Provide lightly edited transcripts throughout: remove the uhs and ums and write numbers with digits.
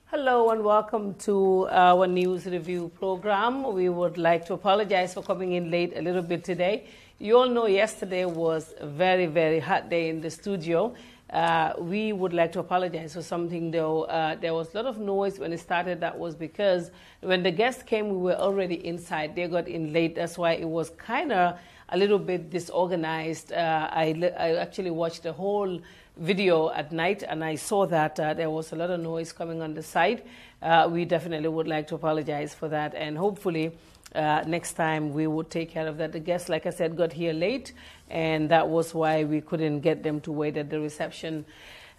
Hello and welcome to our news review program. We would like to apologize for coming in late a little bit today. You all know yesterday was a very, very hot day in the studio. We would like to apologize for something though. There was a lot of noise when it started. That was because when the guests came, we were already inside. They got in late. That's why it was kind of a little bit disorganized. I actually watched the whole video at night and I saw that there was a lot of noise coming on the side. We definitely would like to apologize for that, and hopefully next time we would take care of that. The guests, like I said, got here late, and that was why we couldn't get them to wait at the reception.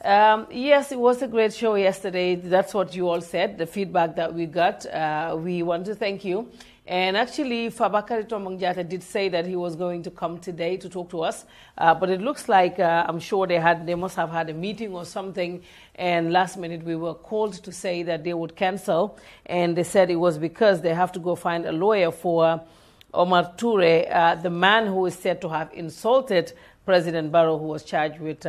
Yes, it was a great show yesterday. That's what you all said, the feedback that we got. We want to thank you. And actually, Fabakary Tombong Jatta did say that he was going to come today to talk to us. But it looks like, I'm sure they must have had a meeting or something. And last minute we were called to say that they would cancel. And they said it was because they have to go find a lawyer for Omar Touray, the man who is said to have insulted President Barrow, who was charged with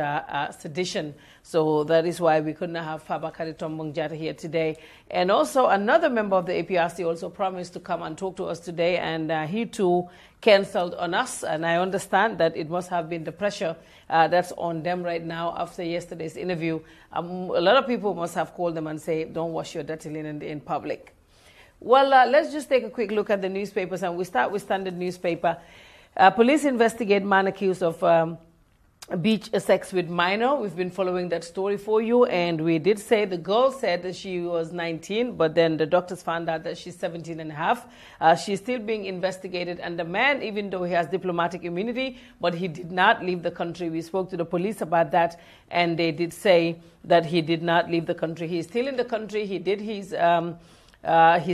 sedition. So that is why we couldn't have Fabakary Tombong Jatta here today. And also another member of the APRC also promised to come and talk to us today, and he too cancelled on us. And I understand that it must have been the pressure that's on them right now after yesterday's interview. A lot of people must have called them and say, don't wash your dirty linen in public. Well, let's just take a quick look at the newspapers, and we start with Standard newspaper. Police investigate man accused of beach sex with minor. We've been following that story for you, and we did say the girl said that she was 19, but then the doctors found out that she's 17 and a half. She's still being investigated, and the man, even though he has diplomatic immunity, but he did not leave the country. We spoke to the police about that, and they did say that he did not leave the country. He's still in the country. He did his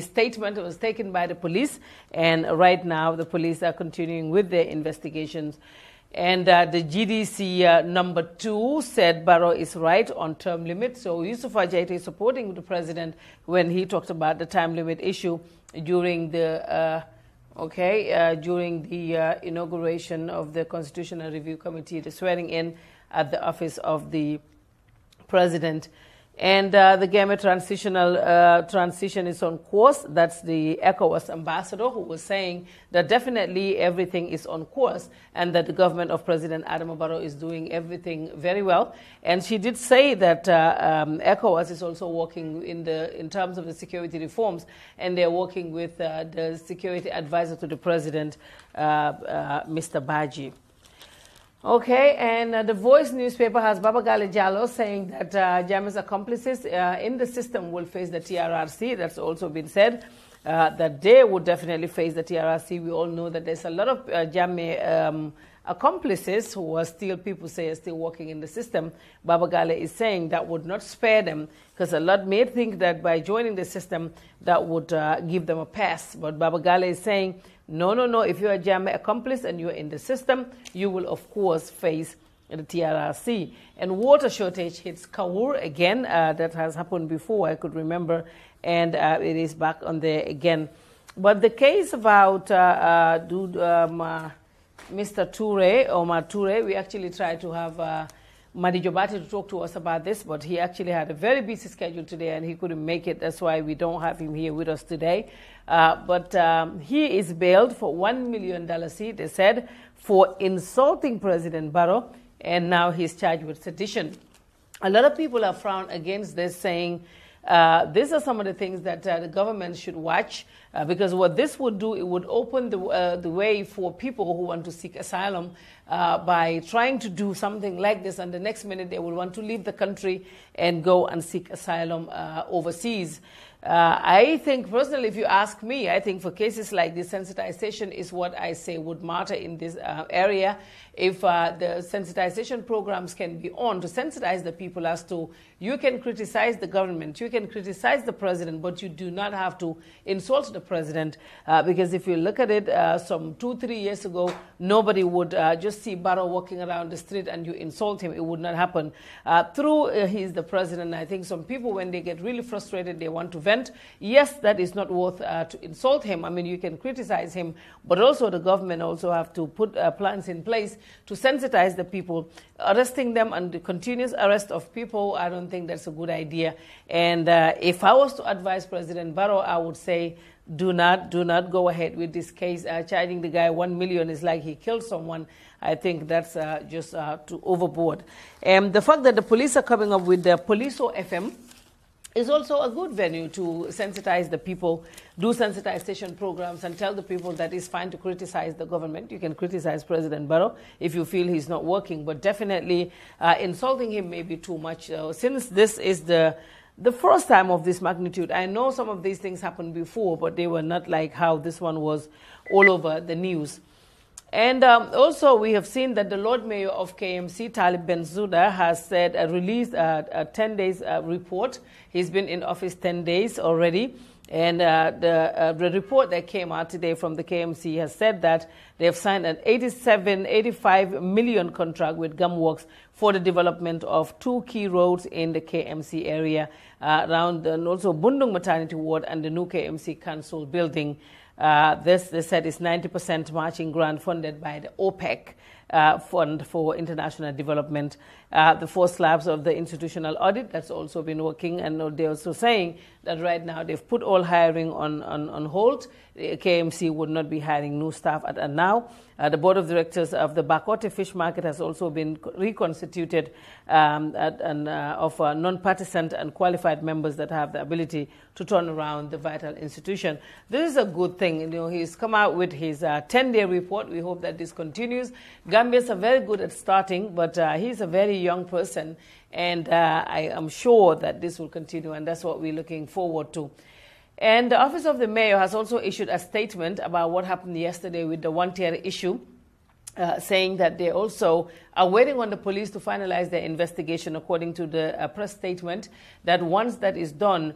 statement was taken by the police, and right now the police are continuing with their investigations. And the GDC number 2 said Barrow is right on term limit. So Yusuf Ajay is supporting the president when he talked about the time limit issue during the inauguration of the Constitutional Review Committee, the swearing in at the office of the president. And the Gambia transition is on course. That's the ECOWAS ambassador who was saying that definitely everything is on course and that the government of President Adama Barrow is doing everything very well. And she did say that ECOWAS is also working in terms of the security reforms, and they're working with the security advisor to the president, Mr. Baji. Okay, and the Voice newspaper has Baba Gale Jallow saying that Jammeh's accomplices in the system will face the TRRC. That's also been said, that they would definitely face the TRRC. We all know that there's a lot of Jammeh accomplices who are still, people say, are still working in the system. Baba Gale is saying that would not spare them, because a lot may think that by joining the system, that would give them a pass. But Baba Gale is saying, no, if you're a Jammeh accomplice and you're in the system, you will, of course, face the TRRC. And water shortage hits Kawur again. That has happened before, I could remember, and it is back on there again. But the case about Mr. Touray, Omar Touray, we actually tried to have Madi Jobati to talk to us about this, but he actually had a very busy schedule today and he couldn't make it. That's why we don't have him here with us today. But he is bailed for $1 million, they said, for insulting President Barrow, and now he's charged with sedition. A lot of people have frowned against this, saying these are some of the things that the government should watch, because what this would do, it would open the way for people who want to seek asylum by trying to do something like this, and the next minute they will want to leave the country and go and seek asylum overseas. I think, personally, if you ask me, I think for cases like this, sensitization is what I say would matter in this area. If the sensitization programs can be on to sensitize the people as to, you can criticize the government, you can criticize the president, but you do not have to insult the president. Because if you look at it, some 2-3 years ago, nobody would just just see Barrow walking around the street and you insult him. It would not happen. He's the president. I think some people, when they get really frustrated, they want to vent. Yes, that is not worth to insult him. I mean, you can criticize him, but also the government also have to put plans in place to sensitize the people. Arresting them and the continuous arrest of people, I don't think that's a good idea. And if I was to advise President Barrow, I would say, do not go ahead with this case. Charging the guy $1 million is like he killed someone. I think that's just too overboard. The fact that the police are coming up with the Poliso FM is also a good venue to sensitize the people, do sensitization programs, and tell the people that it's fine to criticize the government. You can criticize President Barrow if you feel he's not working, but definitely insulting him may be too much. Since this is the first time of this magnitude, I know some of these things happened before, but they were not like how this one was all over the news. And also, we have seen that the Lord Mayor of KMC, Talib Bensouda, has said released a 10 days report. He's been in office 10 days already. And the report that came out today from the KMC has said that they have signed an 85 million contract with Gumworks for the development of 2 key roads in the KMC area around and also Bundung Maternity Ward and the new KMC Council building. They said it's 90% matching grant funded by the OPEC Fund for International Development. The 4 slabs of the institutional audit, that's also been working, and they're also saying that right now they've put all hiring on hold. The KMC would not be hiring new staff and now. The board of directors of the Bakote Fish Market has also been reconstituted of non-partisan and qualified members that have the ability to turn around the vital institution. This is a good thing. You know, he's come out with his 10-day report. We hope that this continues. Gambians are very good at starting, but he's a very young person, and I am sure that this will continue, and that's what we're looking forward to. And the Office of the Mayor has also issued a statement about what happened yesterday with the one-tier issue, saying that they also are waiting on the police to finalize their investigation, according to the press statement, that once that is done,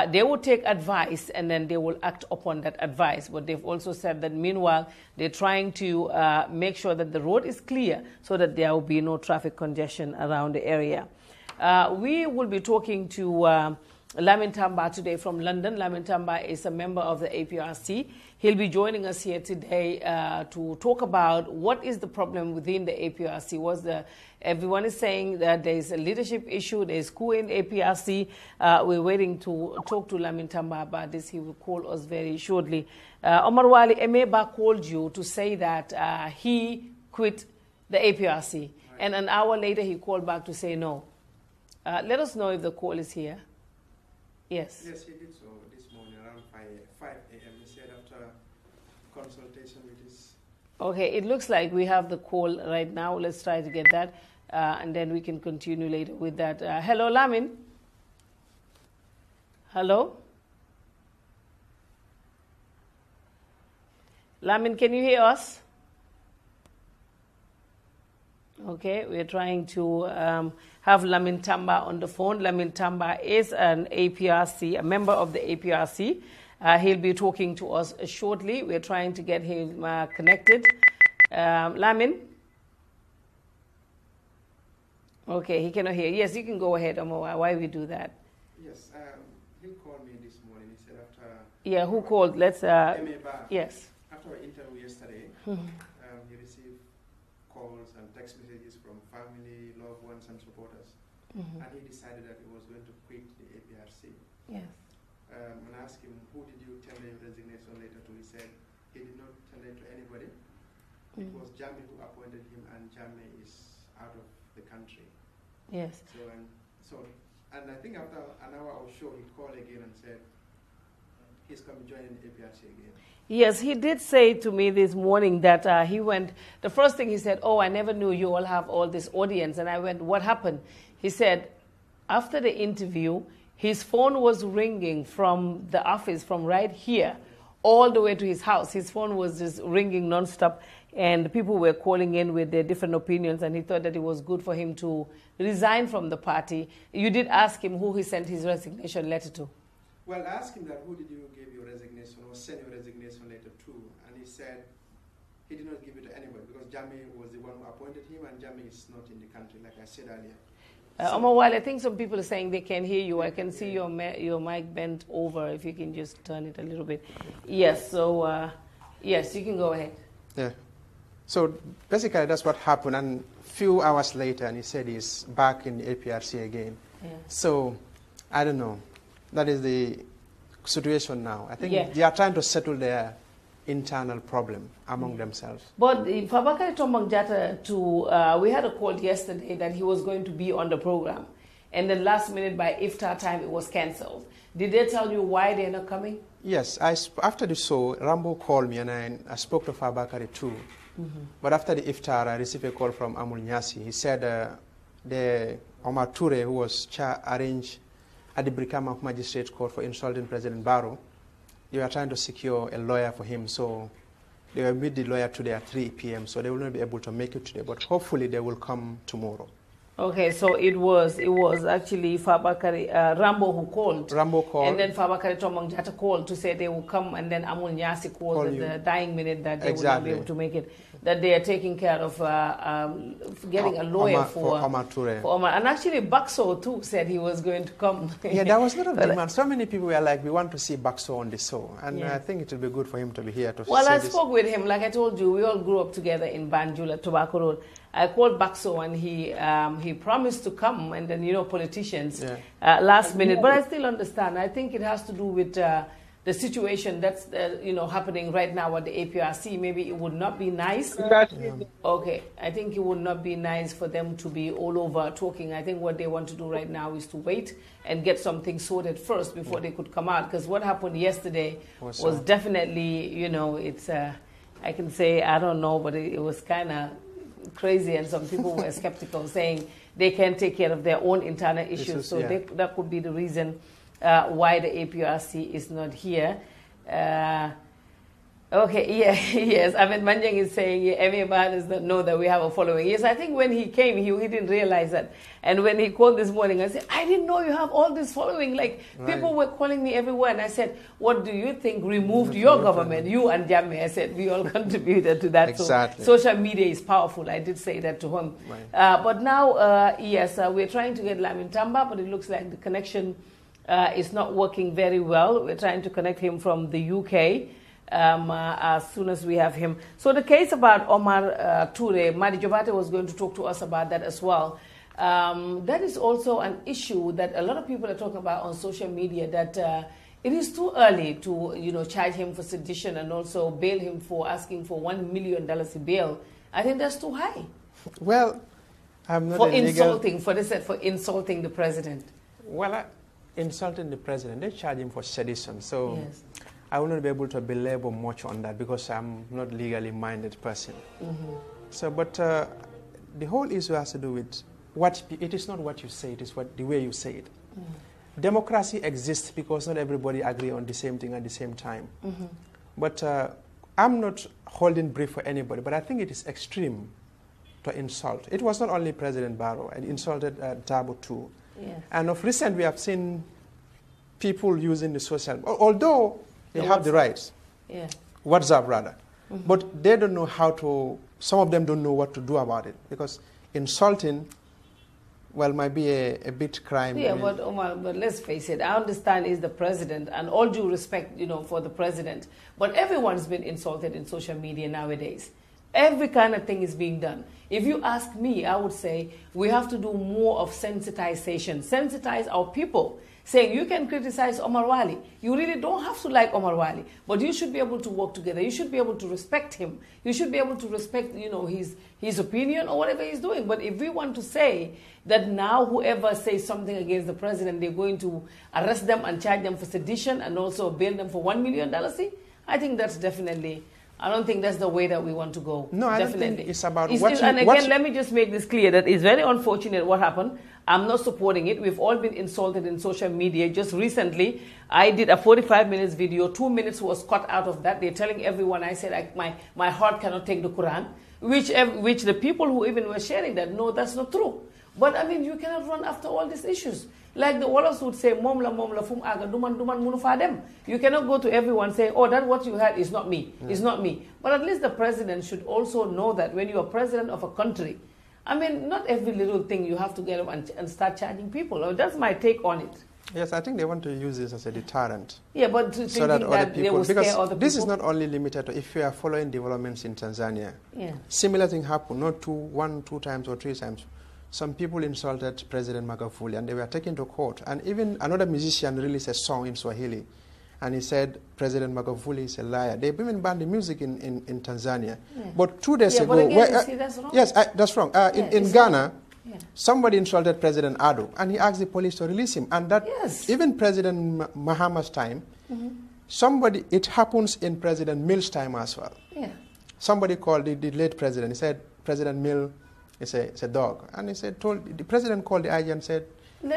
they will take advice and then they will act upon that advice. But they've also said that meanwhile, they're trying to make sure that the road is clear so that there will be no traffic congestion around the area. We will be talking to Lamin Tamba today from London. Lamin Tamba is a member of the APRC. He'll be joining us here today to talk about what is the problem within the APRC. Everyone is saying that there is a leadership issue, there is coup in APRC. We're waiting to talk to Lamin Tamba about this. He will call us very shortly. Omar Wali Emeba called you to say that he quit the APRC. Right. And an hour later he called back to say no. Let us know if the call is here. Yes. Yes, he did so this morning around 5 a.m. He said after consultation with his... Okay, it looks like we have the call right now. Let's try to get that, and then we can continue later with that. Hello, Lamin. Hello? Lamin, can you hear us? Okay, we're trying to have Lamin Tamba on the phone. Lamin Tamba is an APRC, a member of the APRC. He'll be talking to us shortly. We're trying to get him connected. Lamin? Okay, he cannot hear. Yes, you can go ahead, Omar. Why we do that? Yes, he called me this morning. He said after... Yeah, who called? Let's... yes. After our interview yesterday, he received calls and text messages from family, loved ones, and supporters. And he decided that he was going to quit the APRC. Yes. When I asked him, who did you tender your resignation letter to, he said he did not tender it to anybody. It was Jammeh who appointed him, and Jammeh is out of the country. Yes. And I think after an hour or so, he called again and said he's coming to join the APRC again. Yes, he did say to me this morning that he went, the first thing he said, oh, I never knew you all have all this audience. And I went, what happened? He said, after the interview, his phone was ringing from the office, from right here, all the way to his house. His phone was just ringing nonstop, and people were calling in with their different opinions, and he thought that it was good for him to resign from the party. You did ask him who he sent his resignation letter to. Well, I asked him that who did you give your resignation or send your resignation letter to, and he said he did not give it to anybody because Jammeh was the one who appointed him, and Jammeh is not in the country, like I said earlier. Omar Wale, I think some people are saying they can hear you. I can see your mic bent over. If you can just turn it a little bit. Yes, so, yes, you can go ahead. Yeah. So basically that's what happened. And a few hours later, and he said he's back in the APRC again. Yeah. So, I don't know. That is the situation now. I think they are trying to settle their internal problem among themselves. But Fabakary Tombong Jatta, we had a call yesterday that he was going to be on the program. And then last minute by iftar time, it was cancelled. Did they tell you why they're not coming? Yes. After the show, Rambo called me and I spoke to Fabakary too. But after the iftar, I received a call from Amul Nyasi. He said the Omar Touray, who was arranged at the Brikama Magistrate Court for insulting President Barrow, they were trying to secure a lawyer for him, so they will meet the lawyer today at 3 p.m., so they will not be able to make it today, but hopefully they will come tomorrow. Okay, so it was actually Fabakary Rambo who called. Rambo called. And then Fabakary Tombong Jatta called to say they will come, and then Amul Nyasi called at the dying minute that they would not be able to make it. That they are taking care of getting a lawyer for Omar Touray. For Omar. And actually Bakso too said he was going to come. Yeah, that was not a demand. So many people were like, we want to see Bakso on the show. And I think it will be good for him to be here to Well, I spoke with him. Like I told you, we all grew up together in Banjul at Tobacco Road. I called Bakso and he promised to come, and then, you know, politicians last minute. But I still understand. I think it has to do with the situation that's you know, happening right now at the APRC. Maybe it would not be nice. Okay, I think it would not be nice for them to be all over talking. I think what they want to do right now is to wait and get something sorted first before they could come out. Because what happened yesterday was definitely, you know, it's I can say, I don't know, but it was kind of crazy, and some people were skeptical, saying they can take care of their own internal issues. So that could be the reason why the APRC is not here. Okay, yes. Ahmed Manjang is saying everyone does not know that we have a following. Yes, I think when he came, he didn't realize that. And when he called this morning, I said, I didn't know you have all this following. Like, people were calling me everywhere. And I said, what do you think removed your government, you and Jammeh? I said, we all contributed to that. Exactly. So social media is powerful. I did say that to him. But now, yes, we're trying to get Lamin Tamba, but it looks like the connection is not working very well. We're trying to connect him from the UK. As soon as we have him. So the case about Omar Touray, Madi Jobate was going to talk to us about that as well. That is also an issue that a lot of people are talking about on social media, that it is too early to, you know, charge him for sedition and also bail him for asking for $1 million in bail. I think that's too high. Well, I'm not for insulting the president. Well, insulting the president, they charge him for sedition. So I will not be able to belabor much on that because I'm not legally minded person. So, but the whole issue has to do with it is not what you say, it is the way you say it. Democracy exists because not everybody agree on the same thing at the same time. But I'm not holding brief for anybody, but I think it is extreme to insult. It was not only President Barrow, and insulted Dabo too. And of recent, we have seen people using the social, although they have the rights, WhatsApp rather, but they don't know how to, some of them don't know what to do about it, because insulting, well, might be a bit crime. Yeah, but Omar, but let's face it, I understand he's the president, and all due respect, you know, for the president, but everyone's been insulted in social media nowadays. Every kind of thing is being done. If you ask me, I would say we have to do more of sensitization, sensitize our people, saying you can criticize Omar Wali. You really don't have to like Omar Wali, but you should be able to work together. You should be able to respect him. You should be able to respect, you know, his opinion or whatever he's doing. But if we want to say that now whoever says something against the president, they're going to arrest them and charge them for sedition and also bail them for $1 million, I think that's definitely, I don't think that's the way that we want to go. No, I don't think it's about and again, let me just make this clear that it's very unfortunate what happened. I'm not supporting it. We've all been insulted in social media. Just recently, I did a 45 minutes video. 2 minutes was cut out of that. They're telling everyone, I said, my heart cannot take the Quran, which the people who even were sharing that, no, that's not true. But I mean, you cannot run after all these issues. Like the Wallahs would say, momla fum aga duman munu fadem. You cannot go to everyone saying, oh, that what you had is not me, is not me. But at least the president should also know that when you are president of a country, I mean, not every little thing you have to get up and start charging people. That's my take on it. Yes, I think they want to use this as a deterrent. Yeah, but so that other people, they will scare other people. This is not only limited to if you are following developments in Tanzania. Yeah. Similar thing happened, not one, two times or three times. Some people insulted President Magufuli and they were taken to court. And even another musician released a song in Swahili and he said President Magufuli is a liar. They've even banned the music in Tanzania. Yeah. But 2 days ago... But again, you see, that's wrong. Yes, that's wrong. In Ghana, somebody insulted President Ado and he asked the police to release him. And that, even President Mahama's time, it happens in President Mill's time as well. Yeah. Somebody called the late president, he said, President Mill is a dog. And he said, the president called the IG and said,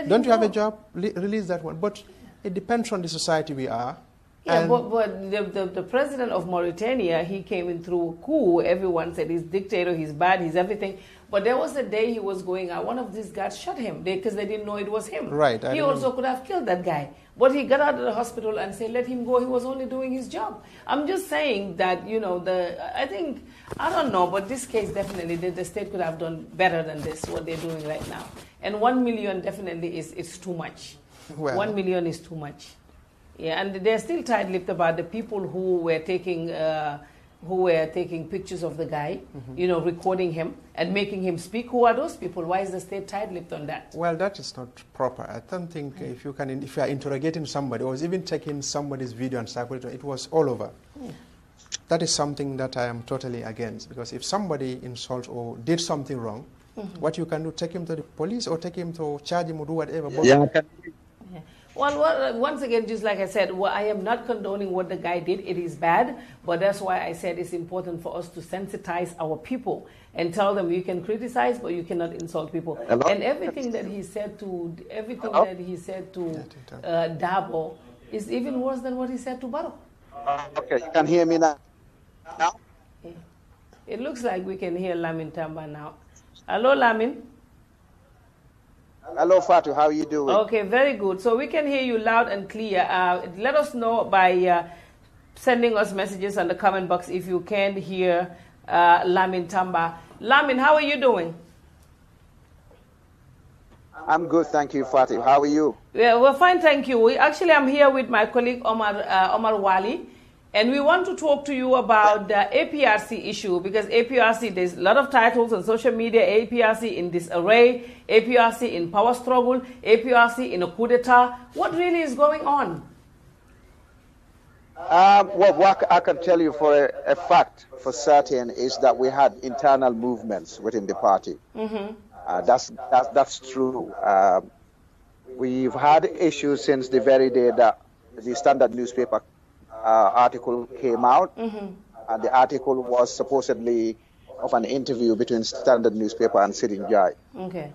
don't you have a job? Release that one. But it depends on the society we are. Yeah, but the president of Mauritania, he came in through a coup. Everyone said he's dictator, he's bad, he's everything. But there was a day he was going out. One of these guys shot him because they didn't know it was him. Right. He also could have killed that guy. But he got out of the hospital and said, let him go. He was only doing his job. I'm just saying that, you know, I think, I don't know, but this case definitely, the state could have done better than this, what they're doing right now. And 1 million definitely is too much. Well, 1 million is too much. Yeah, and they're still tight-lipped about the people who were taking pictures of the guy, you know, recording him and making him speak. Who are those people? Why is the state tight-lipped on that? Well, that is not proper. I don't think if you are interrogating somebody or even taking somebody's video and circulating, it was all over. That is something that I am totally against, because if somebody insults or did something wrong, what you can do, take him to the police or take him to charge him or do whatever. But Well, once again, just like I said, I am not condoning what the guy did. It is bad, but that's why I said it's important for us to sensitize our people and tell them you can criticize, but you cannot insult people. Hello? And everything that he said to Dabo is even worse than what he said to Barrow. Okay, you can hear me now? Yeah. It looks like we can hear Lamin Tamba now. Hello, Lamin. Hello, Fatou. How are you doing? Okay, very good. So we can hear you loud and clear. Let us know by sending us messages on the comment box if you can hear Lamin Tamba. Lamin, how are you doing? I'm good, thank you, Fatou. How are you? Yeah, we're fine, thank you. Actually, I'm here with my colleague Omar Wali, and we want to talk to you about the APRC issue, because APRC, there's a lot of titles on social media, APRC in disarray, APRC in power struggle, APRC in a coup d'etat. What really is going on? Well, what I can tell you for a fact, for certain, is that we had internal movements within the party. That's true. We've had issues since the very day that the Standard newspaper article came out, and the article was supposedly of an interview between Standard newspaper and Sidin Jai. Okay.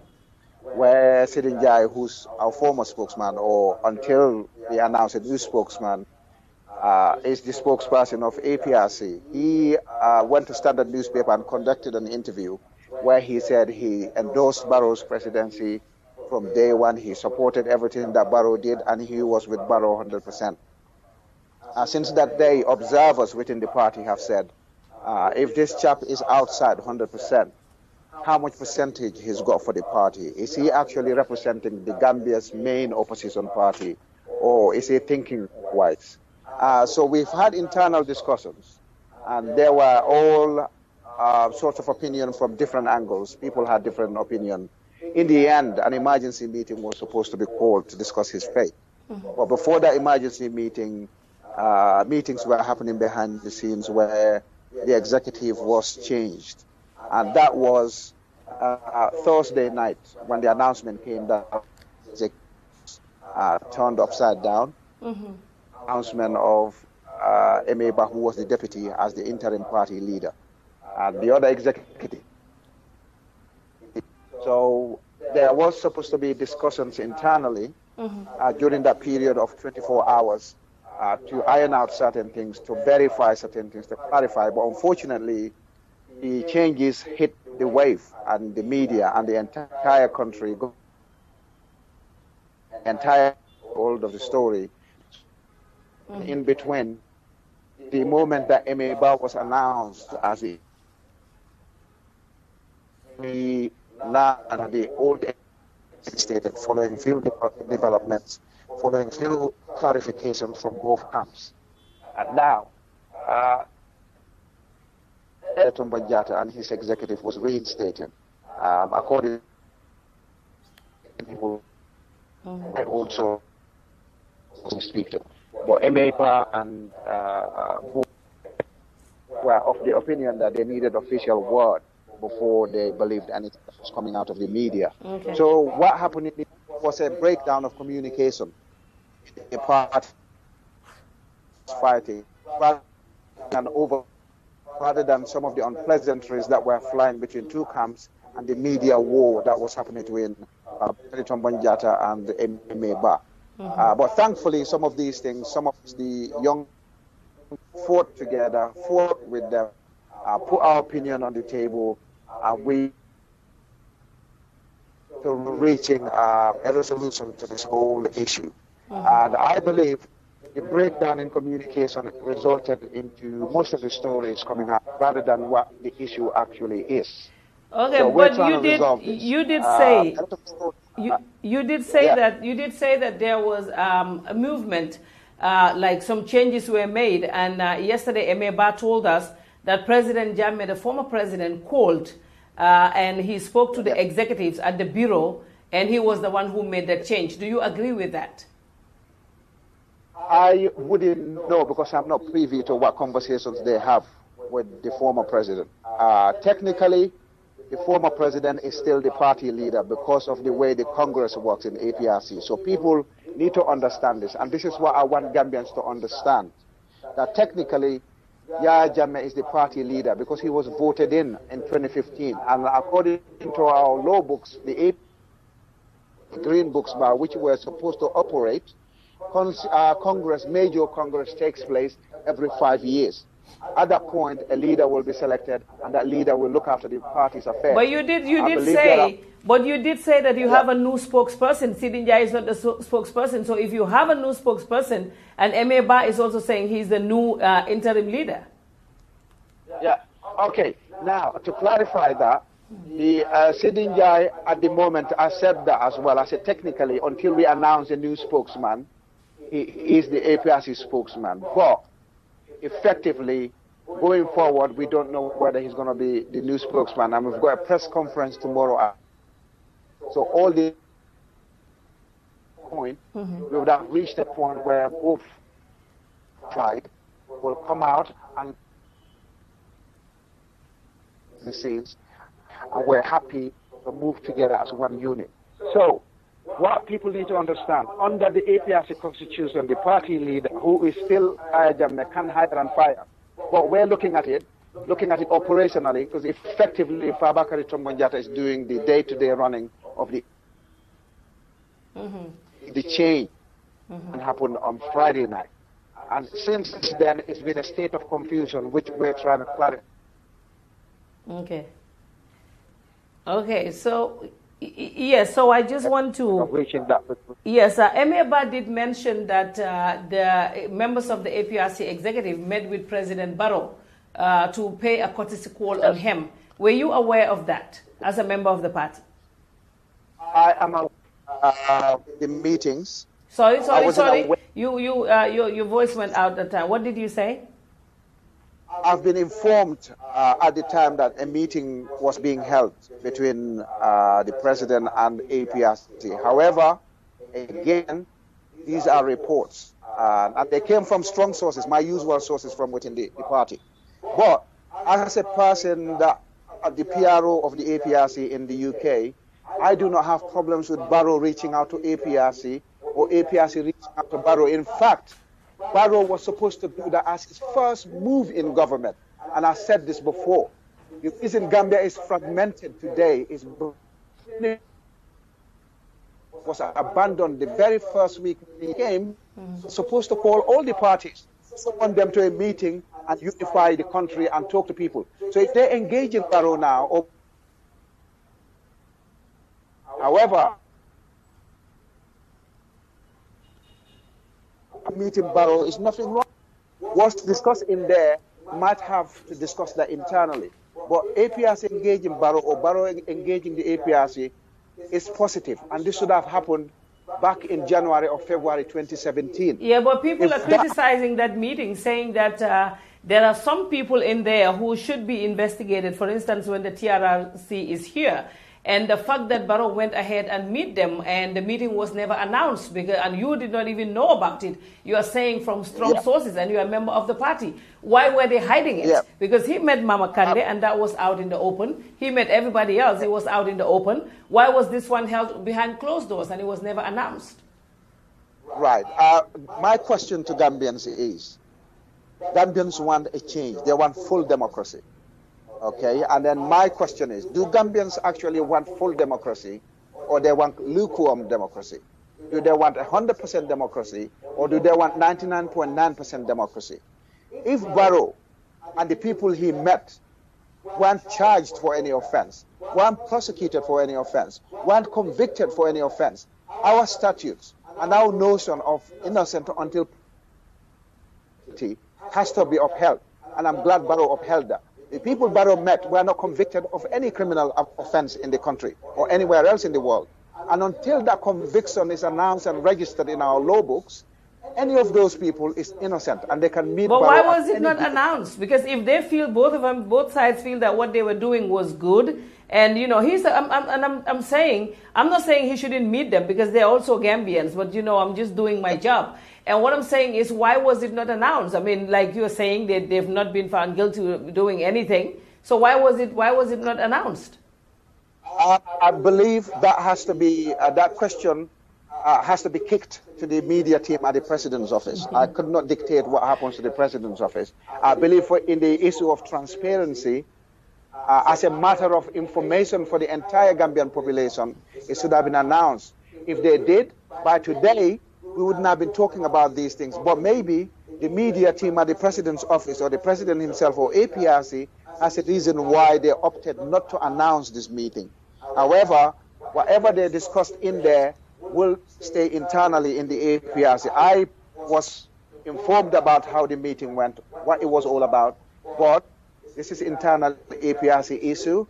Where Sidin Jai, who's our former spokesman, or until they announced a new spokesman, is the spokesperson of APRC. He went to Standard newspaper and conducted an interview where he said he endorsed Barrow's presidency from day one. He supported everything that Barrow did, and he was with Barrow 100%. Since that day, observers within the party have said, if this chap is outside 100%, how much percentage he's got for the party? Is he actually representing the Gambia's main opposition party, or is he thinking twice? So we've had internal discussions, and there were all sorts of opinion from different angles. People had different opinion. In the end, an emergency meeting was supposed to be called to discuss his fate. But before that emergency meeting, meetings were happening behind the scenes where the executive was changed. And that was Thursday night when the announcement came that the turned upside down. Announcement of Emeba, who was the deputy, as the interim party leader. And the other executive. So there was supposed to be discussions internally during that period of 24 hours to iron out certain things, to verify certain things, to clarify. But unfortunately, the changes hit the wave and the media and the entire country, entire world of the story. In between, the moment that MA Ba was announced as the old stated, following few developments, following few clarifications from both camps. And now, Tamba and his executive was reinstated. According to people, I also speak to. But MA and were of the opinion that they needed official word before they believed anything that was coming out of the media. Okay. So what happened was a breakdown of communication. A part fighting rather than some of the unpleasantries that were flying between two camps and the media war that was happening between Tamba and MA Ba. But thankfully, some of these things, some of the young fought together, fought with them, put our opinion on the table, and we are reaching a resolution to this whole issue. And I believe the breakdown in communication resulted into most of the stories coming out rather than what the issue actually is. Okay, so but you did say that there was a movement, like some changes were made, and yesterday MA Ba told us that President Jammeh, the former president, called and he spoke to the executives at the bureau, and he was the one who made that change. Do you agree with that? I wouldn't know because I'm not privy to what conversations they have with the former president. Technically, the former president is still the party leader because of the way the Congress works in APRC. So people need to understand this. And this is what I want Gambians to understand. That technically, Yahya Jammeh is the party leader because he was voted in 2015. And according to our law books, the Green Books by which we're supposed to operate, major Congress takes place every 5 years. At that point, a leader will be selected, and that leader will look after the party's affairs. But you did say that you have a new spokesperson. Sidinja is not the spokesperson. So if you have a new spokesperson, and MA Ba is also saying he's the new interim leader. Yeah. Okay. Now to clarify that, the Sidinja at the moment I said that as well. I said technically until we announce a new spokesman, he is the APRC spokesman, but effectively, going forward, we don't know whether he's going to be the new spokesman. And we've got a press conference tomorrow. So all the point, we would have reached a point where both sides will come out and the scenes, and we're happy to move together as one unit. So what people need to understand, under the APRC constitution, the party leader, who is still Jammeh, can hire and fire. But we're looking at it operationally, because effectively Fabakary Tombonjata is doing the day-to-day running of the change that happened on Friday night. And since then, it's been a state of confusion, which we're trying to clarify. Okay. Okay, so... Yes, so I just want to... Yes, MA Ba did mention that the members of the APRC executive met with President Barrow to pay a courtesy call on him. Were you aware of that as a member of the party? I am aware of the meetings. Sorry. Your voice went out at the time. What did you say? I've been informed at the time that a meeting was being held between the president and APRC. However, again, these are reports, and they came from strong sources, my usual sources from within the party. But as a person that the PRO of the APRC in the UK, I do not have problems with Barrow reaching out to APRC or APRC reaching out to Barrow. In fact, Barrow was supposed to do that as his first move in government. And I said this before. The reason Gambia is fragmented today is was abandoned the very first week he came, supposed to call all the parties, summon them to a meeting and unify the country and talk to people. So if they engage in Barrow now, however, meeting Barrow is nothing wrong. What's discussed in there might have to discuss that internally. But APRC engaging Barrow or Barrow engaging the APRC is positive, and this should have happened back in January or February 2017. Yeah, but people are criticizing that meeting, saying that there are some people in there who should be investigated. For instance, when the TRRC is here, and the fact that Barrow went ahead and meet them, and the meeting was never announced, because, and you did not even know about it. You are saying from strong sources, and you are a member of the party. Why were they hiding it? Because he met Mama Kande, and that was out in the open. He met everybody else, it was out in the open. Why was this one held behind closed doors, and it was never announced? Right. My question to Gambians is, Gambians want a change. They want full democracy. Okay, and then my question is, do Gambians actually want full democracy, or they want lukewarm democracy? Do they want 100% democracy, or do they want 99.9% democracy? If Barrow and the people he met weren't charged for any offense, weren't prosecuted for any offense, weren't convicted for any offense, our statutes and our notion of innocent until guilty has to be upheld, and I'm glad Barrow upheld that. The people Barrow met were not convicted of any criminal offense in the country or anywhere else in the world. And until that conviction is announced and registered in our law books, any of those people is innocent, and they can meet. But why was it not announced? Because if they feel, both sides feel that what they were doing was good, and you know, I'm saying, I'm not saying he shouldn't meet them, because they're also Gambians, but you know, I'm just doing my job. And what I'm saying is, why was it not announced? I mean, like you're saying, they've not been found guilty of doing anything. So why was it not announced? I believe that has to be that question has to be kicked to the media team at the president's office. I could not dictate what happens to the president's office. I believe in the issue of transparency, as a matter of information for the entire Gambian population, it should have been announced. If they did, by today, we wouldn't have been talking about these things. But maybe the media team at the president's office, or the president himself, or APRC, has a reason why they opted not to announce this meeting. However, whatever they discussed in there will stay internally in the APRC. I was informed about how the meeting went, what it was all about, but this is internal APRC issue.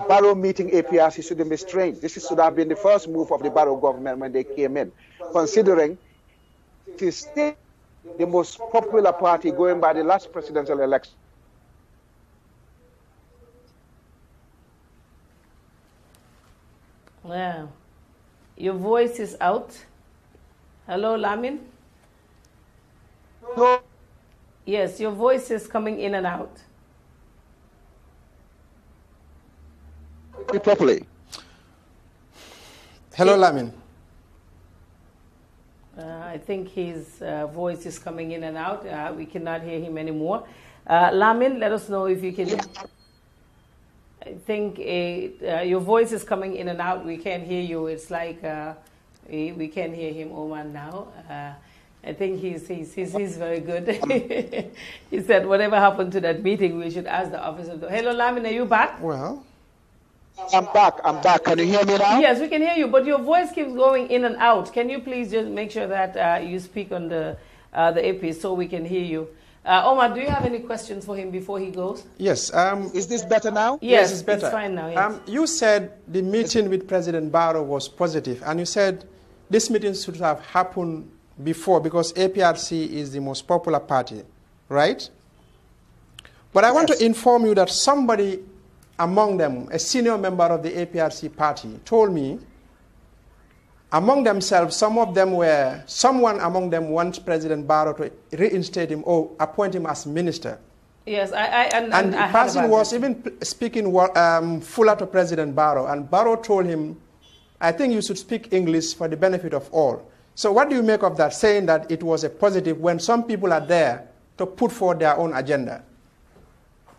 Barrow meeting APRC shouldn't be strange. This should have been the first move of the Barrow government when they came in, considering it is still the most popular party going by the last presidential election. Wow. Your voice is out. Hello, Lamin? No. Yes, your voice is coming in and out. Properly. Hello, Lamin. I think his voice is coming in and out. We cannot hear him anymore. Lamin, let us know if you can. I think your voice is coming in and out. We can't hear you. It's like we can't hear him, Omar, now. I think he's very good. He said, whatever happened to that meeting, we should ask the office of the... Hello, Lamin, are you back? Well... I'm back. Can you hear me now? Yes, we can hear you, but your voice keeps going in and out. Can you please just make sure that you speak on the AP so we can hear you? Omar, do you have any questions for him before he goes? Yes. Is this better now? Yes, it's better. It's fine now. Yes. You said the meeting with President Barrow was positive, and you said this meeting should have happened before because APRC is the most popular party, right? But I want to inform you that somebody among them, a senior member of the APRC party, told me among themselves, someone among them wants President Barrow to reinstate him or appoint him as minister. Yes, and the person was even speaking fuller to President Barrow, and Barrow told him, I think you should speak English for the benefit of all. So what do you make of that, saying that it was a positive when some people are there to put forward their own agenda?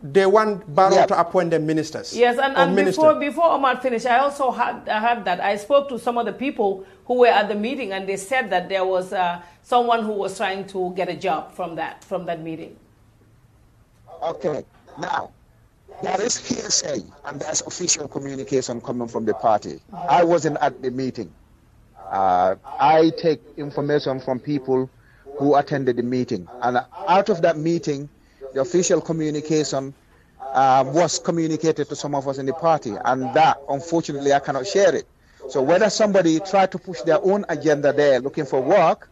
They want Barrow to appoint them ministers. Yes, and before Omar finished, I also had that. I spoke to some of the people who were at the meeting, and they said that there was someone who was trying to get a job from that meeting. Okay. Now, there is hearsay and there's official communication coming from the party. I wasn't at the meeting. I take information from people who attended the meeting. And out of that meeting, the official communication was communicated to some of us in the party. And that, unfortunately, I cannot share it. So whether somebody tried to push their own agenda there looking for work,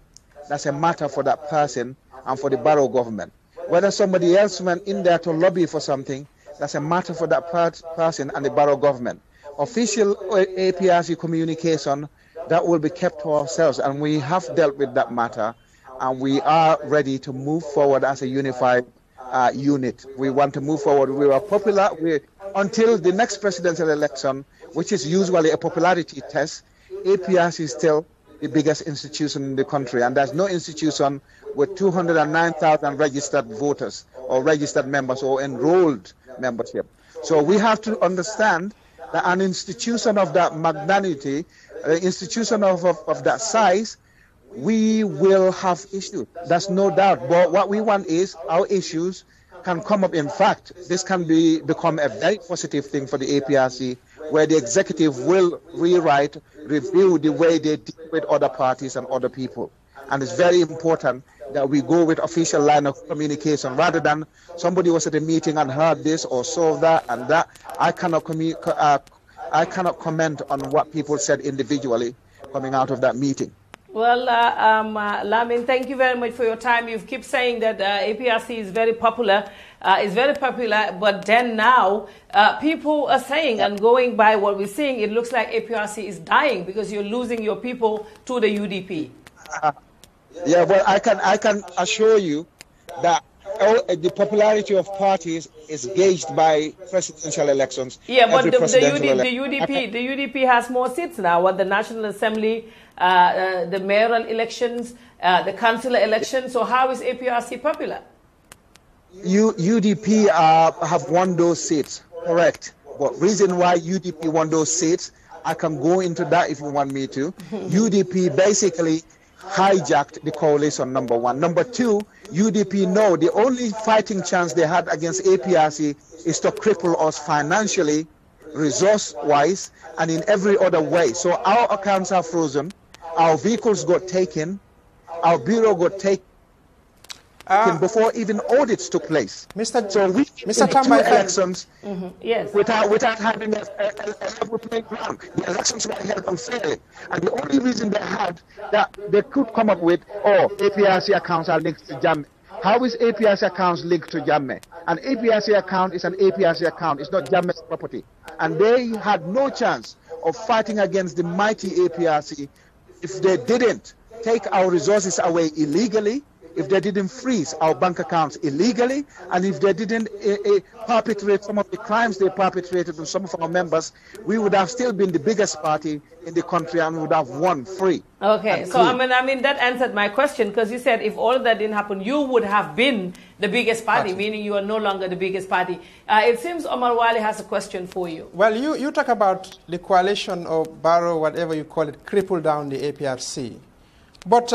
that's a matter for that person and for the borough government. Whether somebody else went in there to lobby for something, that's a matter for that person and the borough government. Official APRC communication, that will be kept to ourselves, and we have dealt with that matter, and we are ready to move forward as a unified unit. We want to move forward. We are popular until the next presidential election, which is usually a popularity test. APRC is still the biggest institution in the country, and there's no institution with 209,000 registered voters or registered members or enrolled membership. So we have to understand that an institution of that magnanimity, an institution of that size, we will have issues. That's no doubt. But what we want is our issues can come up. In fact, this can become a very positive thing for the APRC, where the executive will rewrite, review the way they deal with other parties and other people. And it's very important that we go with official line of communication rather than somebody was at a meeting and heard this or saw that and that. I cannot comment on what people said individually coming out of that meeting. Well, Lamin, thank you very much for your time. You keep saying that APRC is very popular. But then now people are saying, and going by what we're seeing, it looks like APRC is dying because you're losing your people to the UDP. Yeah, well, I can assure you that the popularity of parties is gauged by presidential elections. Yeah, but the UDP has more seats now at the National Assembly, the mayoral elections, the councillor elections. So how is APRC popular? UDP have won those seats, correct. But reason why UDP won those seats, I can go into that if you want me to. UDP basically hijacked the coalition, number one. Number two, UDP know the only fighting chance they had against APRC is to cripple us financially, resource-wise, and in every other way. So our accounts are frozen, our vehicles got taken, our bureau got taken before even audits took place. Mr. Tamba, elections yes, without having a level playing ground. The elections were held unfairly, and the only reason they had that they could come up with, APRC accounts are linked to Jammeh. How is APRC accounts linked to Jammeh? An APRC account is an APRC account. It's not Jammeh's property, and they had no chance of fighting against the mighty APRC if they didn't take our resources away illegally, if they didn't freeze our bank accounts illegally, and if they didn't perpetrate some of the crimes they perpetrated on some of our members, we would have still been the biggest party in the country and would have won free. Okay, so I mean that answered my question, because you said if all of that didn't happen, you would have been the biggest party, meaning you are no longer the biggest party. It seems Omar Wali has a question for you. Well, you talk about the coalition or borough, whatever you call it, cripple down the APRC. But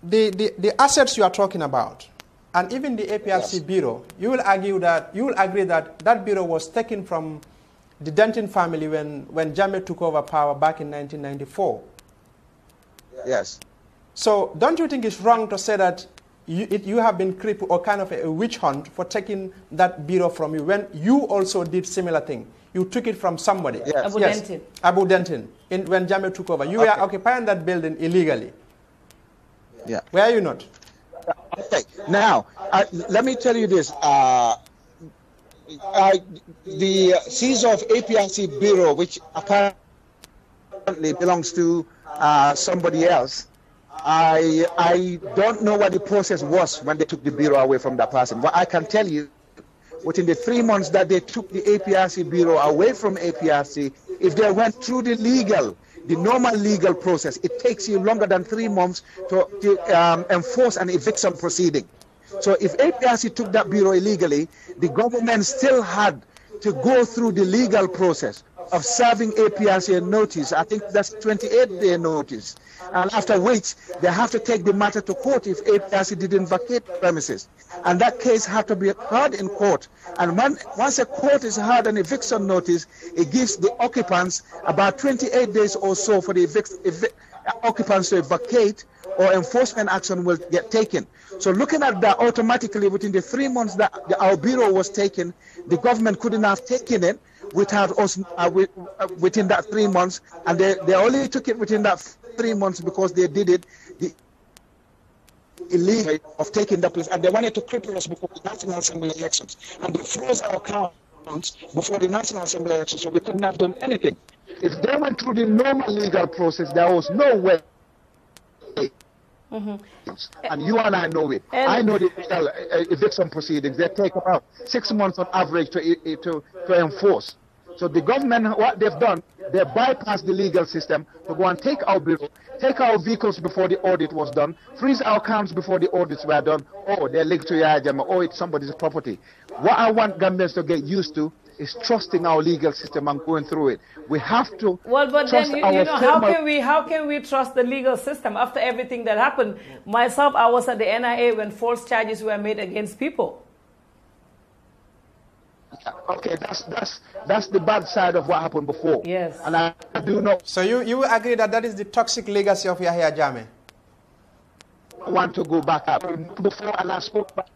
the assets you are talking about, and even the APRC bureau, you will agree that that bureau was taken from the Denton family when Jammeh took over power back in 1994. Yes. So don't you think it's wrong to say that you have been crippled or kind of a witch hunt for taking that bureau from you when you also did similar thing? You took it from somebody. Yes. Denton. Abu Denton, when Jammeh took over. You were occupying that building illegally. Yeah. Were you not? Okay. Now, let me tell you this. The seizure of APRC bureau, which apparently belongs to somebody else, I don't know what the process was when they took the bureau away from that person. But I can tell you, within the 3 months that they took the APRC bureau away from APRC, if they went through the normal legal process, it takes you longer than 3 months to enforce an eviction proceeding. So if APRC took that bureau illegally, the government still had to go through the legal process of serving APRC a notice. I think that's 28-day notice. And after which, they have to take the matter to court if APRC didn't vacate the premises. And that case has to be heard in court. And once a court has heard an eviction notice, it gives the occupants about 28 days or so for the occupants to vacate, or enforcement action will get taken. So looking at that, automatically within the 3 months that our bureau was taken, the government couldn't have taken it without us within that 3 months, and they only took it within that 3 months because they did it illegal of taking the place, and they wanted to cripple us before the National Assembly elections, and they froze our accounts before the National Assembly elections, so we couldn't have done anything. If they went through the normal legal process, there was no way. And you and I know it. I know the legal eviction proceedings. They take about 6 months on average to enforce. So the government, what they've done, they bypassed the legal system to go and take our bureau, take our vehicles before the audit was done, freeze our accounts before the audits were done. Oh, they're linked to Yajama. Oh, it's somebody's property. What I want Gambians to get used to is trusting our legal system and going through it. We have to. Well, but then you know, how can we trust the legal system after everything that happened? Myself, I was at the NIA when false charges were made against people. Okay, that's the bad side of what happened before. Yes. And I do know. So you agree that is the toxic legacy of Yahya Jammeh? I want to go back up. Before, and I spoke back,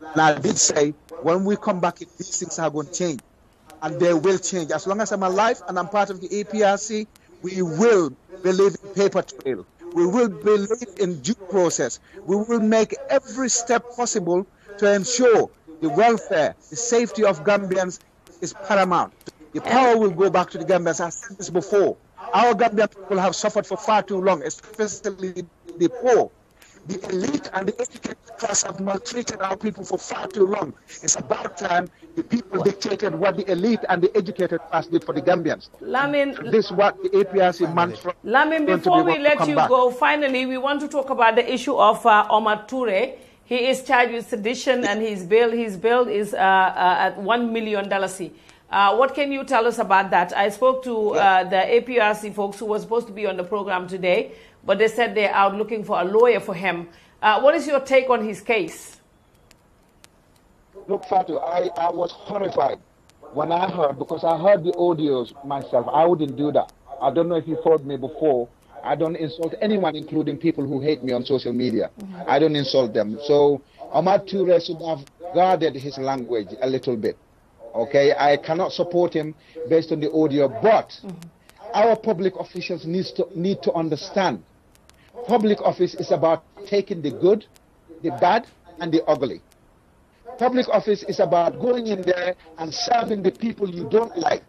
and I did say, when we come back, these things are going to change. And they will change. As long as I'm alive and I'm part of the APRC, we will believe in paper trail. We will believe in due process. We will make every step possible to ensure the welfare, the safety of Gambians is paramount. The power will go back to the Gambians. I've said this before. Our Gambian people have suffered for far too long, especially the poor. The elite and the educated class have maltreated our people for far too long. It's about time the people dictated what the elite and the educated class did for the Gambians. Lamin, this is what the APRC mantra. Lamin, before we let you go, finally, we want to talk about the issue of Omar Touray. He is charged with sedition, and his bail is at $1 million. What can you tell us about that? I spoke to the APRC folks who were supposed to be on the program today, but they said they're out looking for a lawyer for him. What is your take on his case? Look, Fatou, I was horrified when I heard, because I heard the audios myself. I wouldn't do that. I don't know if you've heard me before. I don't insult anyone, including people who hate me on social media. I don't insult them. So Omar Touray should have guarded his language a little bit. Okay, I cannot support him based on the audio, but our public officials need to understand. Public office is about taking the good, the bad, and the ugly. Public office is about going in there and serving the people you don't like.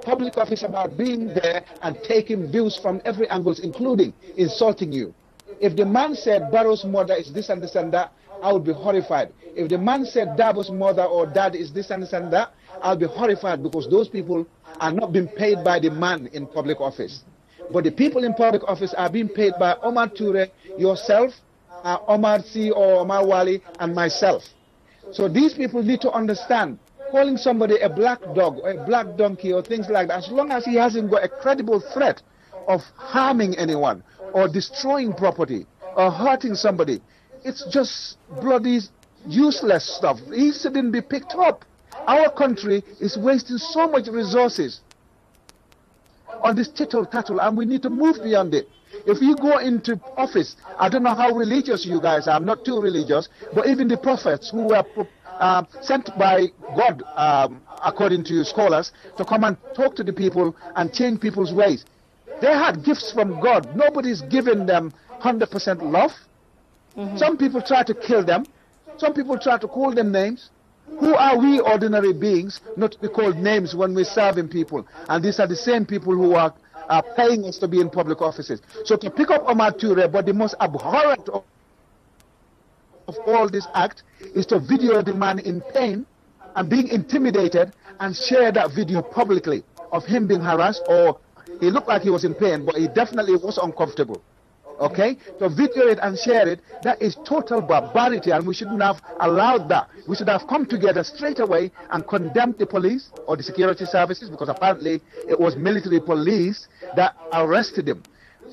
Public office is about being there and taking views from every angle, including insulting you. If the man said Barrow's mother is this and this and that, I would be horrified. If the man said Dabo's mother or dad is this and this and that, I'll be horrified, because those people are not being paid by the man in public office. But the people in public office are being paid by Omar Touray, yourself, Omar C. or Omar Wali, and myself. So these people need to understand, calling somebody a black dog or a black donkey or things like that, as long as he hasn't got a credible threat of harming anyone or destroying property or hurting somebody, it's just bloody useless stuff. He shouldn't be picked up. Our country is wasting so much resources on this tittle-tattle, and we need to move beyond it. If you go into office, I don't know how religious you guys are, I'm not too religious, but even the prophets who were sent by God, according to scholars, to come and talk to the people and change people's ways, they had gifts from God. Nobody's giving them 100% love. Some people try to kill them. Some people try to call them names. Who are we ordinary beings not to be called names when we're serving people? And these are the same people who are paying us to be in public offices. So to pick up Omar Touray, but the most abhorrent of all this act is to video the man in pain and being intimidated and share that video publicly of him being harassed, or he looked like he was in pain, but he definitely was uncomfortable. Okay, so video it and share it, that is total barbarity, and we shouldn't have allowed that. We should have come together straight away and condemned the police or the security services, because apparently it was military police that arrested him.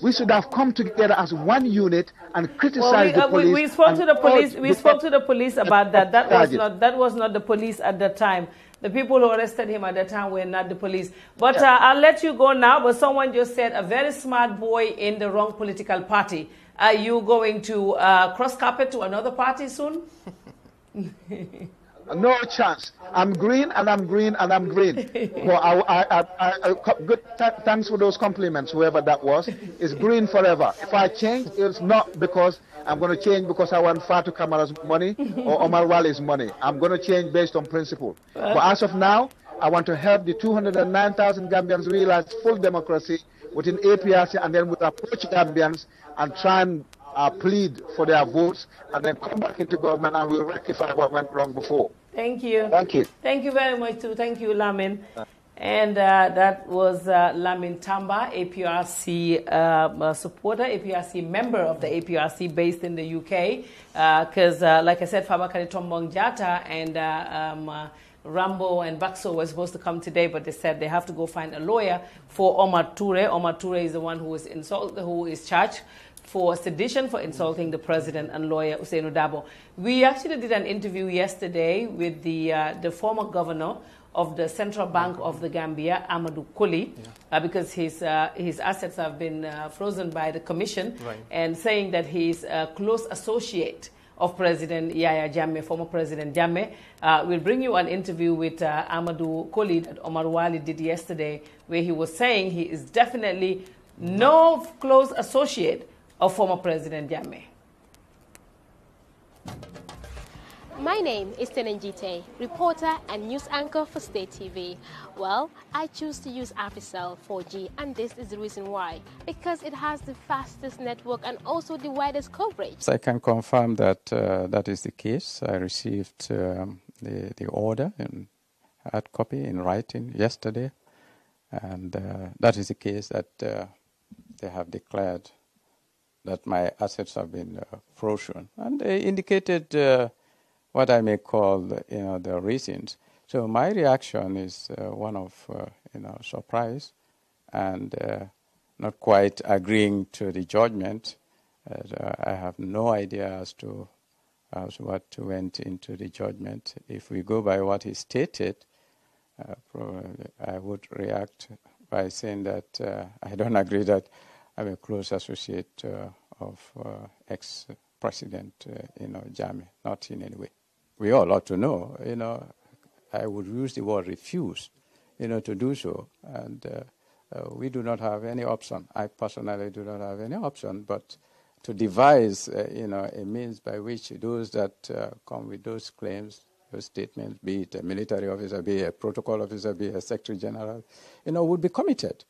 We should have come together as one unit and criticize the police. We spoke to the police. We spoke to the police about that. That was not the police at the time. The people who arrested him at the time were not the police. But I'll let you go now. But someone just said, a very smart boy in the wrong political party. Are you going to cross carpet to another party soon? No chance. I'm green and I'm green and I'm green. Well, good. Thanks for those compliments, whoever that was. It's green forever. If I change, it's not because I'm going to change because I want Fatou Camara's money or Omar Wale's money. I'm going to change based on principle. But as of now, I want to help the 209,000 Gambians realize full democracy within APRC, and then we'll approach Gambians and try and plead for their votes, and then come back into government and we'll rectify what went wrong before. Thank you. Thank you. Thank you very much, too. Thank you, Lamin. And that was Lamin Tamba, APRC supporter, APRC member of the APRC based in the UK. Because, like I said, Fabakary Tombong Jatta and Rambo and Bakso were supposed to come today, but they said they have to go find a lawyer for Omar Touray. Omar Touray is the one who is charged for sedition for insulting the president, and lawyer Ousseynou Dabo. We actually did an interview yesterday with the former governor of the Central Bank of the Gambia, Amadou Koli, because his assets have been frozen by the commission, and saying that he's a close associate of President Yaya Jammeh, former President Jammeh. We'll bring you an interview with Amadou Koli that Omar Wali did yesterday, where he was saying he is definitely no close associate of former President Jammeh. My name is Tenenjite, reporter and news anchor for State TV. Well, I choose to use Africell 4G, and this is the reason why. Because it has the fastest network and also the widest coverage. I can confirm that that is the case. I received the order in hard copy in writing yesterday, and that is the case that they have declared that my assets have been frozen, and they indicated what I may call, the reasons. So my reaction is one of, surprise and not quite agreeing to the judgment. I have no idea as to what went into the judgment. If we go by what he stated, I would react by saying that I don't agree that I'm a close associate of ex-president, Jammeh, not in any way. We all ought to know, I would use the word refuse, to do so, and we do not have any option. I personally do not have any option but to devise, a means by which those that come with those claims, those statements, be it a military officer, be it a protocol officer, be it a secretary general, would be committed,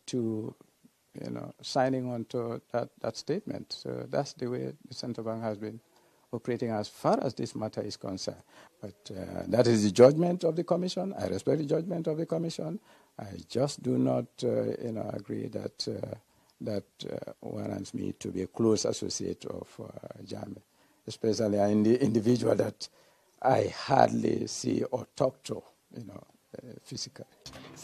to signing on to that statement. So that's the way the central bank has been operating as far as this matter is concerned. But that is the judgment of the commission. I respect the judgment of the commission. I just do not, agree that that warrants me to be a close associate of Jammeh, especially an individual that I hardly see or talk to, physically.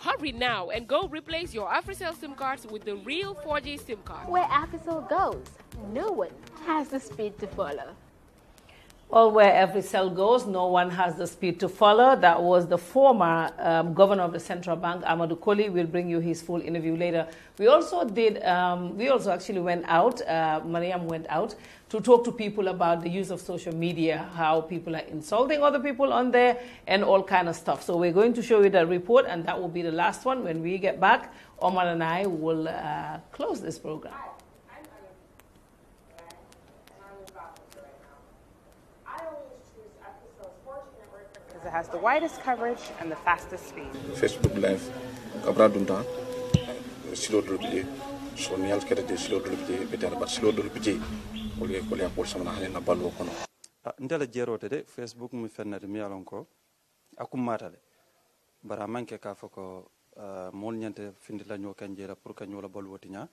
Hurry now and go replace your Africell SIM cards with the real 4G SIM card. Where Africell goes, no one has the speed to follow. Well, where every cell goes, no one has the speed to follow. That was the former governor of the central bank, Amadou Koli. We'll bring you his full interview later. We also actually went out, Mariam went out, to talk to people about the use of social media, how people are insulting other people on there, and all kind of stuff. So we're going to show you the report, and that will be the last one. When we get back, Omar and I will close this program. It has the widest coverage and the fastest speed. Facebook Live, Kabra Dunta, slow drop, so Nial Kennedy, slow drop, but slow drop, Olia Polsama, and a Balocono. Ndela jerote de Facebook mu fennade mi alonko akumatale bara manke ka foko mol nyante findi la nyoka njera pour ka nyola bol wotinya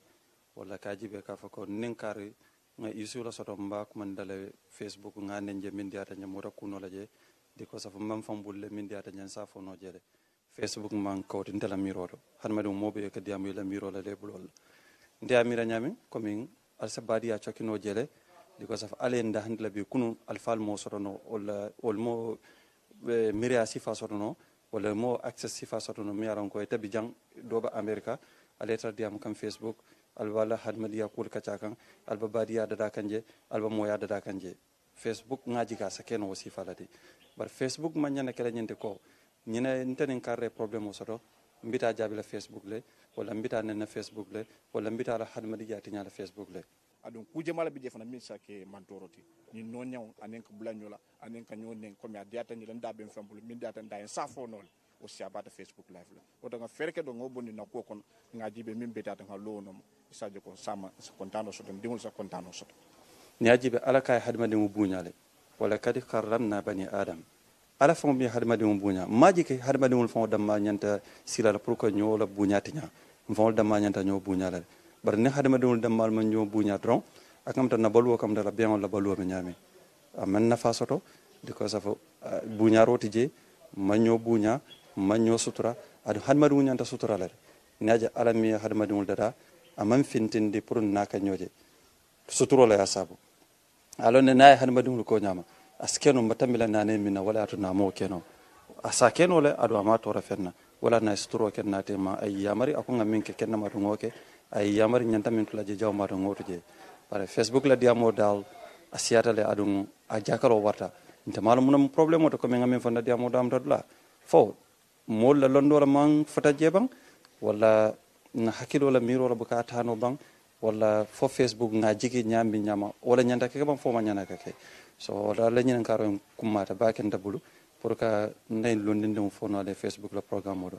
wala ka jibe ka fako ninkari nga isula soto mba ko man dale Facebook nga nenje min diata nyamura kuno laje diko safu mam fambulle min diata nyan safo no jele Facebook man ko tintela mirodo hanmadu mobe ka diamu la miro la lebulol ndia mira nyami komin alsa badiya chokino jele diko safu ale nda handla bi kunu alfal mo sotono wala olmo miria sifa sotono wala mo access sifa sotono mi yaron ko tabi jang doba America ale tar diam kam Facebook alwala hadmadiya kul kacakan alba badiya dada kanje alba moya dada kanje Facebook ngaji ka sakeno wasifa lati bar Facebook manyana kala nyente ko nyina intenen carre problème soto mbita jabila Facebook le wala mbita na Facebook le wala mbita la hadmadiya tinya la Facebook le adon kuje mala bi defana min sake mantoroti ni no nyaw anen ko bulanyola anen ka nyonen ko mi adiata ni landa ben fambul min data nda en safo non o si abata Facebook live le o nga ferke do ngoboni na ko kon ngaji be min betata nga lo no isaje ko sama kontano soto dimul sa kontano soto ni ajibe ala kay hadmadi mu buñale wala kadi karramna bani adam ala fon bi hadmadi mu buña maji ke hadmadi mu fon damma nyanta silala pour ko ñola buñati nya fon damma nyanta ño buñala bar ne hadmadi mu dammal man ño buña tron akam tan na balwo kam dala bien la balwo be nyami amen na fa soto diko safo buña roti je manyo buña manyo sutura adu hadmadi mu nyanta sutura la ni aja ala mi hadmadi mu dada amam fintindi pour naka ñoje suturo la yasabu alone nay hadmadi ko nyama askeno matamila nane minna wala to namo keno asakeno le adu amato rafenna wala na suturo ken nate ma ay yamari akunga minke ken ma to ngoke ay yamari nyanta min tulaje jawma to ngoto je pare Facebook la diamo dal asiata le adu a jakaro warta nta malu munam problème to ko mi ngam fonda diamo dam dodla fo mol la londo la man fata jebang wala na hakilo la miro la bukata no bang wala fo Facebook nga jigi nyambi nyama wala nyanda ke bang fo ma nyana ke so wala la nyen karo kumata baken dabulu pour ka nay londinde mo fo no le Facebook la programme do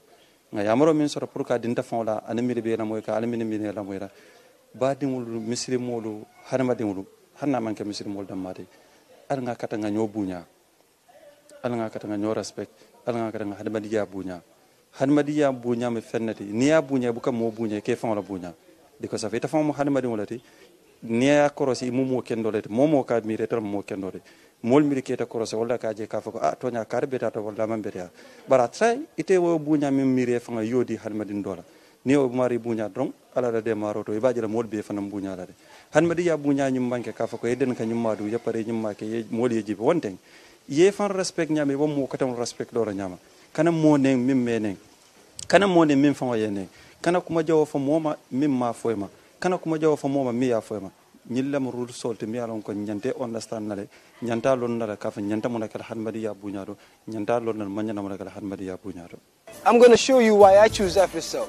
nga yamaro min soro pour ka dinta fon la anami be na moy ka alami mi ne la moy ra badimul muslimolu hanmadimulu hanna man ke muslimol damade al nga kata nga nyo bunya al nga kata nga nyo respect al nga kata nga hadmadiya bunya me fennati niya bunya buka mo bunya ke fon la bunya diko sa feta fon mo hadmadi molati niya korosi mumo kendolete momo ka mi retar mo kendore mol mi keta korosi wala ka je ka fako to nya karbe ta to wala man betia bara tray ite wo bunya mi mire fon yodi hadmadi dola ni o mari bunya dron ala de maroto ibaji la mol be fanam bunya la de hadmadiya bunya nyum banke ka fako eden ka nyum madu yapare nyum make mol yeji wonten ye fan respect nyame wo mo katam respect do la nyama kana mo ne mim menen kana mo ne mim fan yene kana kuma jawo fa moma mim ma foyma kana kuma jawo fa moma mi ya foyma nyillam rul solte mi alon ko nyante understand nale nyanta lon nala ka fa nyanta mo nakal hadmadiya bunyado nyanta lon nal manyana mo nakal hadmadiya bunyado. I'm going to show you why I choose APRC.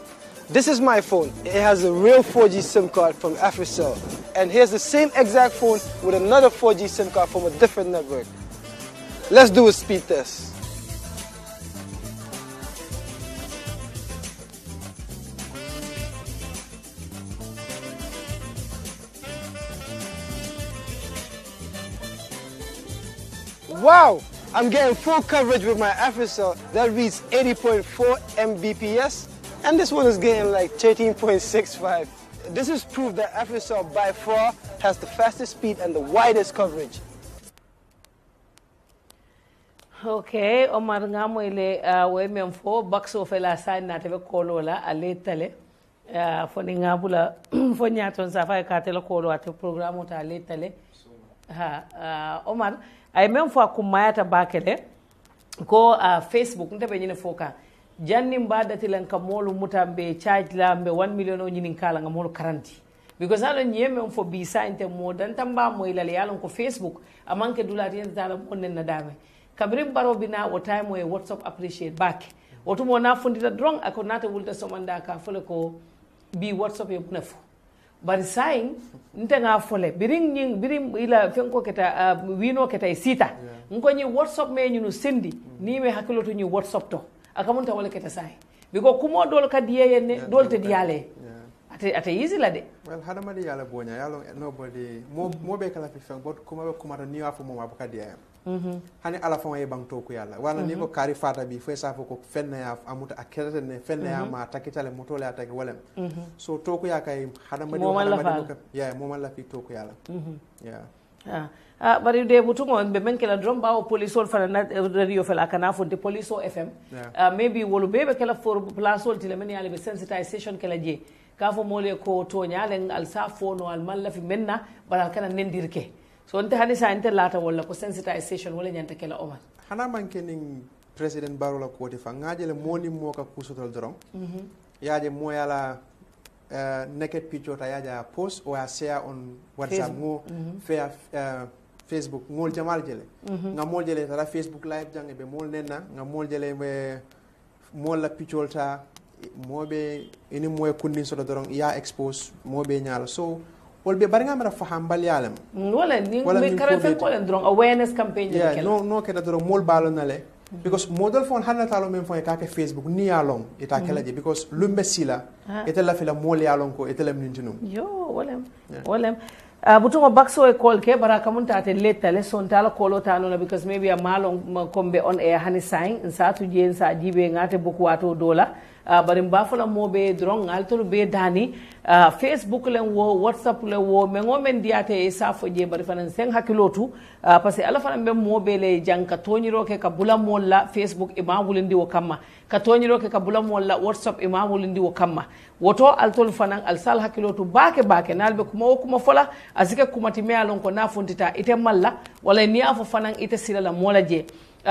This is my phone. It has a real 4G SIM card from APRC, and here's the same exact phone with another 4G SIM card from a different network. Let's do a speed test. Wow, I'm getting full coverage with my APRC that reads 80.4 Mbps, and this one is getting like 13.65. This is proof that APRC by far has the fastest speed and the widest coverage. Okay, Omar ngamo ile we memfo bakso fela sign na tebe kolola aletale foni ngabula fo nyaton safa ka tele kolo at programme ta aletale ha Omar ay memfo akumayata bakele ko Facebook ndebe nyine foka janni mbada tilan ka molu mutambe charge lambe 1 million o nyinin kala ngamolu 40 because alon nyeme fo bi sainte mo dan tamba mo ilale yalon ko Facebook amanke dulati en tala monnen na dame kabrim baro bina o time o WhatsApp appreciate back woto mo na fundita drong ako nata wulta somanda ka fole ko bi WhatsApp e bunafo bari sain ntenga fole birim ila fenko keta wino keta sita nko nyi WhatsApp me nyunu sendi ni me hakilo to nyi WhatsApp to akamunta wala keta sai biko kumo dol ka diye ne dol te diale ate easy la de. Well, hadamadi yala bonya yalo nobody mo be kala fi fen but kuma be kuma ni afu mo abuka dia. Hani ala fon e bang toku yalla wala ni ko kari fata bi fe sa ko fenna ya amuta akere ne fenna ya ma takitale motole atake walem. So toku ya kay hadamadi ko yeah mo la fi toku yalla. Yeah. Bari de butungo be men kala drum bawo police ol fana radio fela kana fonte police o FM maybe wolu bebe kala for place ol tile men yale be sensitization kala je ka fo mole ko to nyalen al safo no al malla fi menna bara kana nendirke so onte hani sa inte lata wala ko sensitization wala nyanta kala Omar hana manke ning president barola ko te fa ngajele moni mo ka kusutol drum yaaje mo yala naked picture ta yaja post or share on WhatsApp mo Facebook ngol jamal jele nga mol jele tara Facebook live jange be mol nenna nga mol jele be mol la picture ta mobe ini moy kundin so dorong ya expose mobe nyaala so wol be bari nga mara faham bal yalam wala ni me kara fe ko len dorong awareness campaign yeah no ke da dorong mol balo nale because model phone hanna talo men fon ka ke Facebook ni yalong ita kala je because lumbe sila ite la fila mol yalong ko ite lam nintinum yo walem butungo bakso e call ke bara kamunta ate letale son tala kolo tano la because maybe a malong kombe on air hani sign sa tu jen sa jibe ngate boku wato dola bari mbafala mobe drong altolu be dani Facebook len wo WhatsApp le wo me ngomen diate e safo je bari fanan sen hakilotu parce que ala fanan be mobe le janka tonyiro ke ka bula molla Facebook e mawulindi wo kamma ka tonyiro ke ka bula molla WhatsApp e mawulindi wo kamma woto altol fanan al sal hakilotu bake nalbe kuma fola asike kuma time alon ko na fontita ite malla wala ni afo fanan ite silala mola je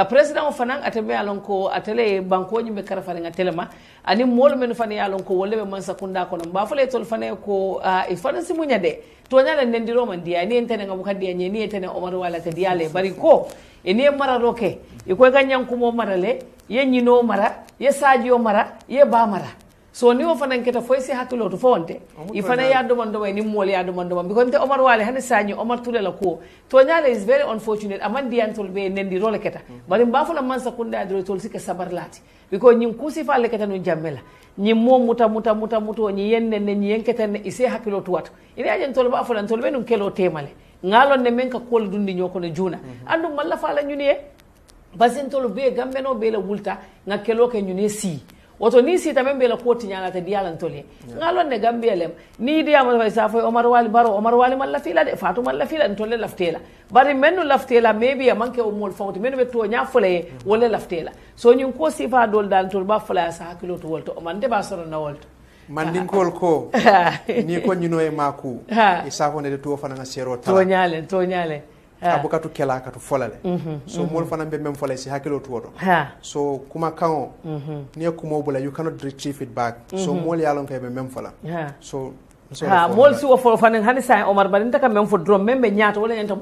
president o fanan atebe alon ko atele banko nyimbe karafare ngatelema ani mol men fani alon ko wolle be man sakunda ko ba fole tol fane ko e fanan simunya de to nyala nendiro man dia ni entene ngabu kadi ni entene Omar wala te diale bari ko eni mara roke e ko ganyan ko mo marale ye nyino mara ye sadio mara ye ba mara so ni o fanan keta foy si hakilo to fonte ifana ya do mando ni mol ya do mando because te Omar wale hani sanyi Omar Touray la ko to nyala is very unfortunate amandi antol be nendi role keta bari mbafu la mansa kunda adro tol sike sabar lati because nyim kusi fa le keta no jammela nyim mo muta nyi yenne ne nyi yenketa ne ise hakilo to wat ina ajen tol ba fulan tol be num kelo temale ngalon ne men ka kol dundi nyoko ne juna andu malla fa la nyuni e basin tol be gambeno be la wulta nga kelo ke nyuni si woto ni sita membe la koti nyala te dialan tole ngalon ne Gambia lem ni dia ma sa fo Omar wali man la fila de Fatou man la fila tole laftela bari mennu laftela maybe a manke o mol fawti mennu be to nya fole wala laftela so nyun ko sifa dol dal tol ba fala sa hakilo to wolto o man de ba soro na wolto mandingol ko ni ko nyuno e maku isa ko ne to fana nga sero ta to nyale abukatu kela katu folale so mol fana be mem folale si hakilo to so kuma kan ni kuma bula you cannot retrieve it back so mol yalon kay be mem fola so mol si wo fo fana hani sa Omar barinta ka mem fo drum membe nyaato wala nyanta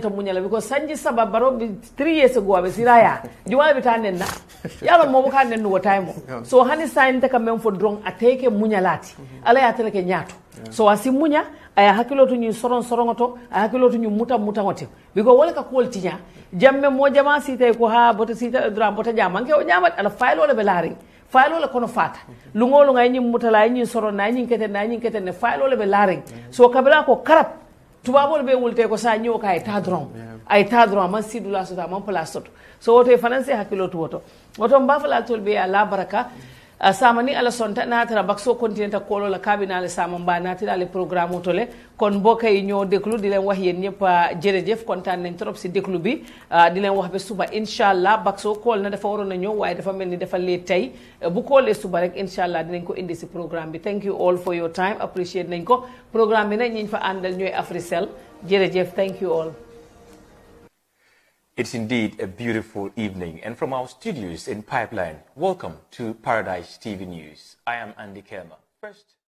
munyala because sanji sabab baro 3 years ago abe siraya juwala bitanen na yalo mo buka nen no time so hani sa inte ka mem fo drum ateke munyalati ala ya teleke nyaato so asi munya aya hakilotu ñu sorongoto aya hakilotu ñu muta ngote biko wala ka koltinya jamme mo jama site ko ha bota site dra bota jama ke o jama ala faylo le belari faylo le kono fata lungolu ngay ñi mutala ñi soron na ñi kete ne faylo le belari so kabila ko karab tubabol be wulte ko sa ñoo kay tadron ay tadron man sidula so ta man place so woto fananse hakilotu woto mbafala tolbe ala baraka samani ala sonta natara bakso continenta kolo la kabina le samamba natira le programme tole kon bokay ñoo deklu di len wax yeen ñepp jerejef kontaan nañ trop ci deklu bi di len wax be suba inshallah bakso kol na dafa waro na ñoo waye dafa melni dafa le tay bu kolé suba rek inshallah dinañ ko indi ci programme bi thank you all for your time appreciate nañ ko programme bi nak ñiñ fa andal ñoy Africell jerejef thank you all. It's indeed a beautiful evening, and from our studios in Pipeline, welcome to Paradise TV News. I am Andy Kerma. First,